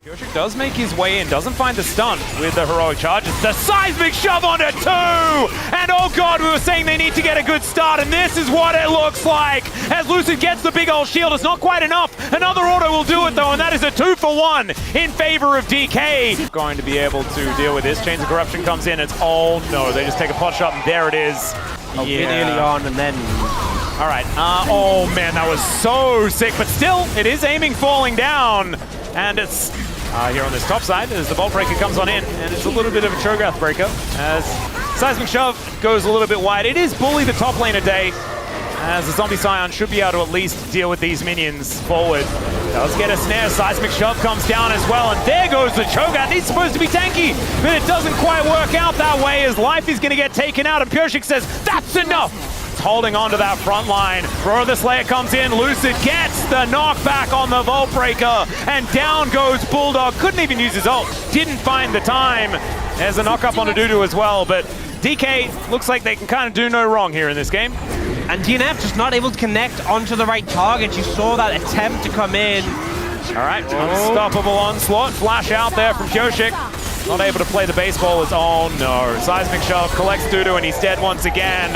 Pioshik does make his way in, doesn't find the stun with the heroic charges. The seismic shove onto 2! And oh god, we were saying they need to get a good start, and this is what it looks like! As Lucid gets the big old shield, it's not quite enough. Another auto will do it though, and that is a 2-for-1 in favor of DK. Going to be able to deal with this. Chains of Corruption comes in, it's oh no, they just take a pot shot and there it is. Really early on and then... Alright, oh man, that was so sick, but still, it is aiming falling down. And it's here on this top side as the Bolt Breaker comes on in, and it's a little bit of a Cho'Gath breaker as Seismic Shove goes a little bit wide. It is Bully the top lane a day, as the Zombie Scion should be able to at least deal with these minions forward. Does get a snare, Seismic Shove comes down as well, and there goes the Cho'Gath. He's supposed to be tanky, but it doesn't quite work out that way as Life is going to get taken out, and Pioshik says, that's enough! Holding on to that front line. Roar of the Slayer comes in. Lucid gets the knockback on the Vault Breaker. And down goes Bulldog. Couldn't even use his ult. Didn't find the time. There's a knock up on Adudu as well. But DK looks like they can kind of do no wrong here in this game. And DNF just not able to connect onto the right target. You saw that attempt to come in. All right, unstoppable onslaught. Flash out there from Pioshik. Not able to play the baseball as, oh no. Seismic Shove collects Dudu and he's dead once again.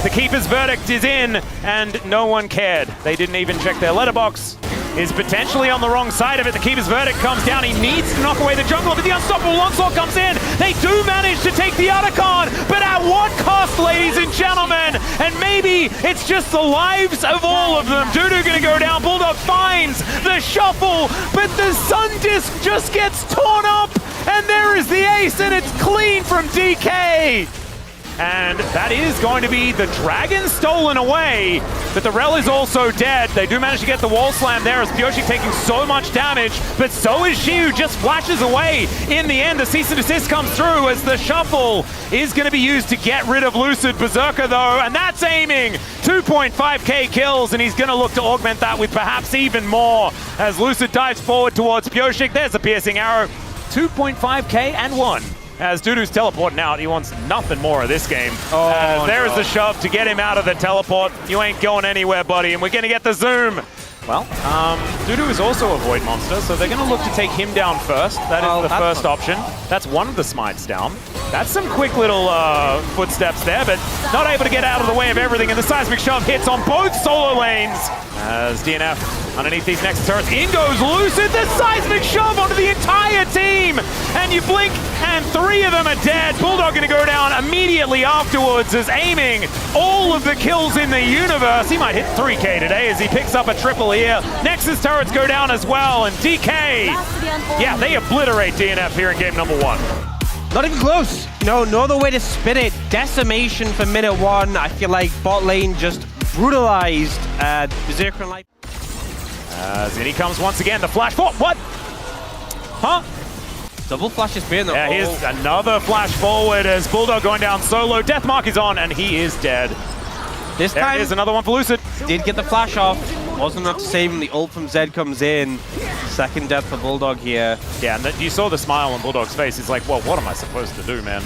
The Keeper's Verdict is in and no one cared. They didn't even check their letterbox. Is potentially on the wrong side of it. The Keeper's Verdict comes down. He needs to knock away the jungler, but the unstoppable onslaught comes in. They do manage to take the Otacon, but at what cost, ladies and gentlemen? And maybe it's just the lives of all of them. Dudu gonna go down. Bulldog finds the shuffle, but the Sun Disc just gets torn up. And there is the ace, and it's clean from DK. And that is going to be the dragon stolen away, but the Rel is also dead. They do manage to get the wall slam there as Pioshik taking so much damage, but so is Shi, who just flashes away. In the end, the cease and desist comes through as the shuffle is going to be used to get rid of Lucid Berserker though, and that's aiming. 2.5k kills, and he's going to look to augment that with perhaps even more as Lucid dives forward towards Pioshik. There's a piercing arrow. 2.5k and 1. As Dudu's teleporting out, he wants nothing more of this game. Oh, there's the shove to get him out of the teleport. You ain't going anywhere, buddy, and we're gonna get the zoom. Well, Dudu is also a Void Monster, so they're gonna look to take him down first. That is the first option. That's one of the smites down. That's some quick little footsteps there, but not able to get out of the way of everything, and the Seismic Shove hits on both solo lanes. As DNF underneath these next turrets, in goes Lucid, the Seismic Shove onto the entire team! And you blink, and 3 of them are dead. Bulldog gonna go down immediately afterwards as aiming all of the kills in the universe. He might hit 3k today as he picks up a triple here. Nexus turrets go down as well, and DK, yeah, they obliterate DNF here in game number 1. Not even close. No other way to spin it. Decimation for minute 1. I feel like bot lane just brutalized Berserker and Life. As in he comes once again, the flash forward. What? Huh? Double flash is being yeah, here's another flash forward as Bulldog going down solo. Deathmark is on, and he is dead. This time, there is another one for Lucid. Did get the flash off. Wasn't enough to save him. The ult from Zed comes in. Second death for Bulldog here. Yeah, and you saw the smile on Bulldog's face. He's like, well, what am I supposed to do, man?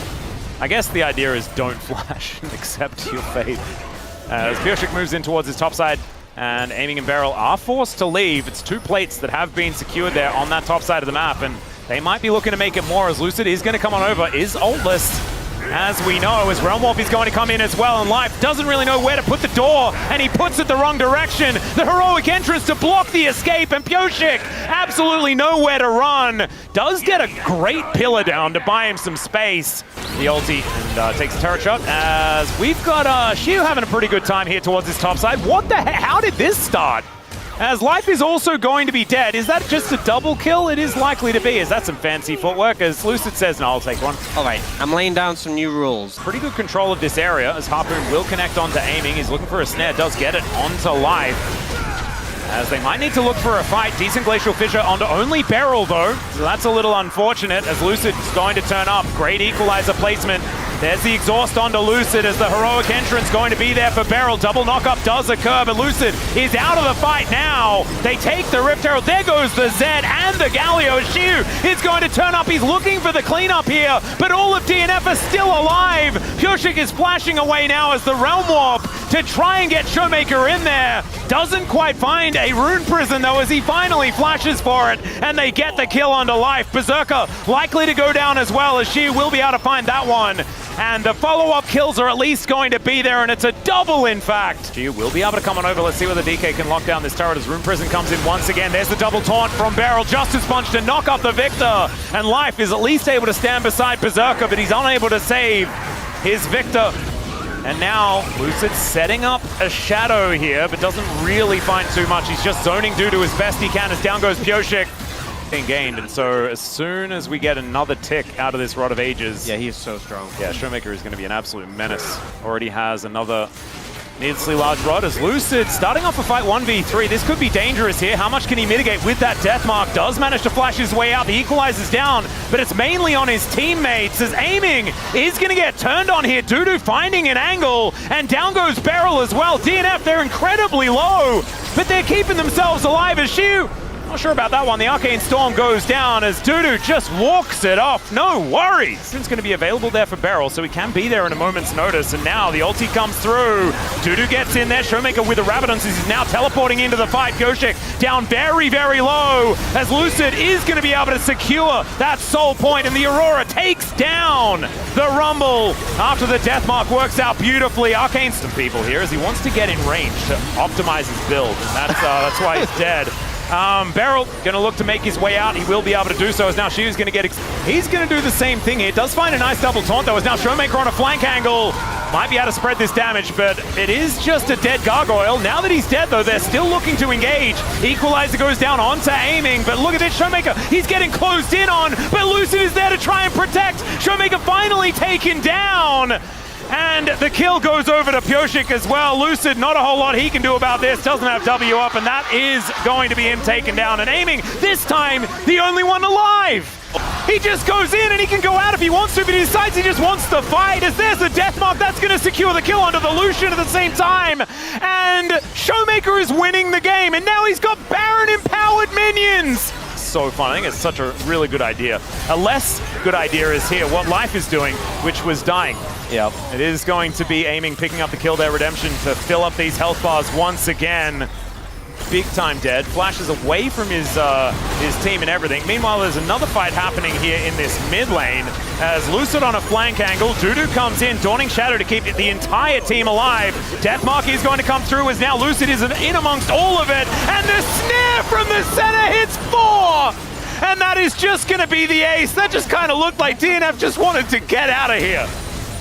I guess the idea is don't flash and accept your fate. As Pioshik moves in towards his top side, and Aiming and Barrel are forced to leave. It's 2 plates that have been secured there on that top side of the map, and they might be looking to make it more as Lucid is going to come on over, is ultless. As we know, as Realm Warp is going to come in as well, and Life doesn't really know where to put the door, and he puts it the wrong direction. The heroic entrance to block the escape, and Pioshik absolutely nowhere to run. Does get a great pillar down to buy him some space. The ulti and takes a turret shot as we've got Shiu having a pretty good time here towards his top side. What the heck? How did this start? As Life is also going to be dead. Is that just a double kill? It is likely to be. Is that some fancy footwork? As Lucid says, no, I'll take one. All right, I'm laying down some new rules. Pretty good control of this area as Harpoon will connect onto Aiming. He's looking for a snare, does get it onto Life. As they might need to look for a fight. Decent Glacial Fissure onto only Beryl though. So that's a little unfortunate as Lucid is going to turn up. Great equalizer placement. There's the exhaust onto Lucid as the heroic entrance going to be there for Beryl. Double knockup does occur, but Lucid is out of the fight now. They take the Rift Herald. There goes the Zed and the Galio. Shiu is going to turn up. He's looking for the cleanup here, but all of DNF are still alive. Pioshik is flashing away now as the Realm Warp to try and get Showmaker in there. Doesn't quite find a rune prison though as he finally flashes for it, and they get the kill onto Life. Berserker likely to go down as well, as she will be able to find that one. And the follow-up kills are at least going to be there, and it's a double, in fact. She will be able to come on over. Let's see whether DK can lock down this turret as Rune Prison comes in once again. There's the double taunt from Beryl. Justice Punch to knock up the Victor. And Life is at least able to stand beside Berserker, but he's unable to save his Victor. And now Lucid setting up a shadow here, but doesn't really find too much. He's just zoning Dudu as best he can as down goes Pyoshik. Gained, and so as soon as we get another tick out of this Rod of Ages... Yeah, he is so strong. Yeah, Showmaker is going to be an absolute menace. Already has another needlessly large Rod as Lucid starting off a fight 1v3. This could be dangerous here. How much can he mitigate with that death mark? Does manage to flash his way out. The equalizer's down, but it's mainly on his teammates as aiming is going to get turned on here. Dudu finding an angle, and down goes Beryl as well. DNF, they're incredibly low, but they're keeping themselves alive as Shu. Not sure about that one. The Arcane Storm goes down as Dudu just walks it off. No worries. It's going to be available there for Beryl, so he can be there in a moment's notice. And now the ulti comes through. Dudu gets in there. Showmaker with the Rabadons is now teleporting into the fight. Pyoshik down very, very low as Lucid is going to be able to secure that soul point, and the Aurora takes down the Rumble after the death mark works out beautifully. Arcane some people here as he wants to get in range to optimize his build, and that's why he's dead. Beryl going to look to make his way out. He will be able to do so as now Shu's going to get... He's going to do the same thing here. Does find a nice double taunt though as now Showmaker on a flank angle. Might be able to spread this damage, but it is just a dead Gargoyle. Now that he's dead though, they're still looking to engage. Equalizer goes down onto aiming, but look at this Showmaker. He's getting closed in on, but Lucid is there to try and protect. Showmaker finally taken down. And the kill goes over to Pyoshik as well. Lucid, not a whole lot he can do about this. Doesn't have W up, and that is going to be him taken down. And aiming, this time, the only one alive. He just goes in and he can go out if he wants to, but he decides he just wants to fight. As there's the death mark, that's going to secure the kill onto the Lucian at the same time. And Showmaker is winning the game, and now he's got Baron empowered minions. So fun. I think it's such a really good idea. A less good idea is here, what Life is doing, which was dying. Yep. It is going to be aiming, picking up the kill there, Redemption, to fill up these health bars once again. Big time dead. Flashes away from his team and everything. Meanwhile, there's another fight happening here in this mid lane as Lucid on a flank angle. Dudu comes in, Dawning Shadow to keep the entire team alive. Deathmark is going to come through as now Lucid is in amongst all of it. And the snare from the center hits 4! And that is just going to be the ace. That just kind of looked like DNF just wanted to get out of here.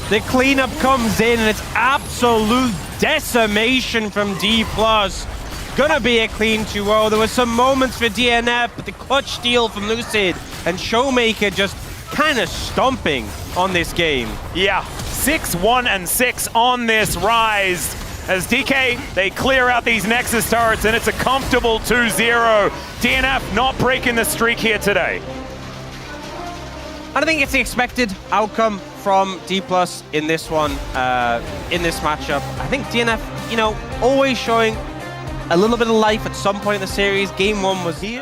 The cleanup comes in, and it's absolute decimation from Dplus. Gonna be a clean 2-0. There were some moments for DNF, but the clutch steal from Lucid and Showmaker just kind of stomping on this game. Yeah, 6-1 and 6 on this rise. As DK, they clear out these Nexus turrets, and it's a comfortable 2-0. DNF not breaking the streak here today. I think it's the expected outcome from Dplus in this one, in this matchup. I think DNF, you know, always showing a little bit of life at some point in the series. Game 1 was here.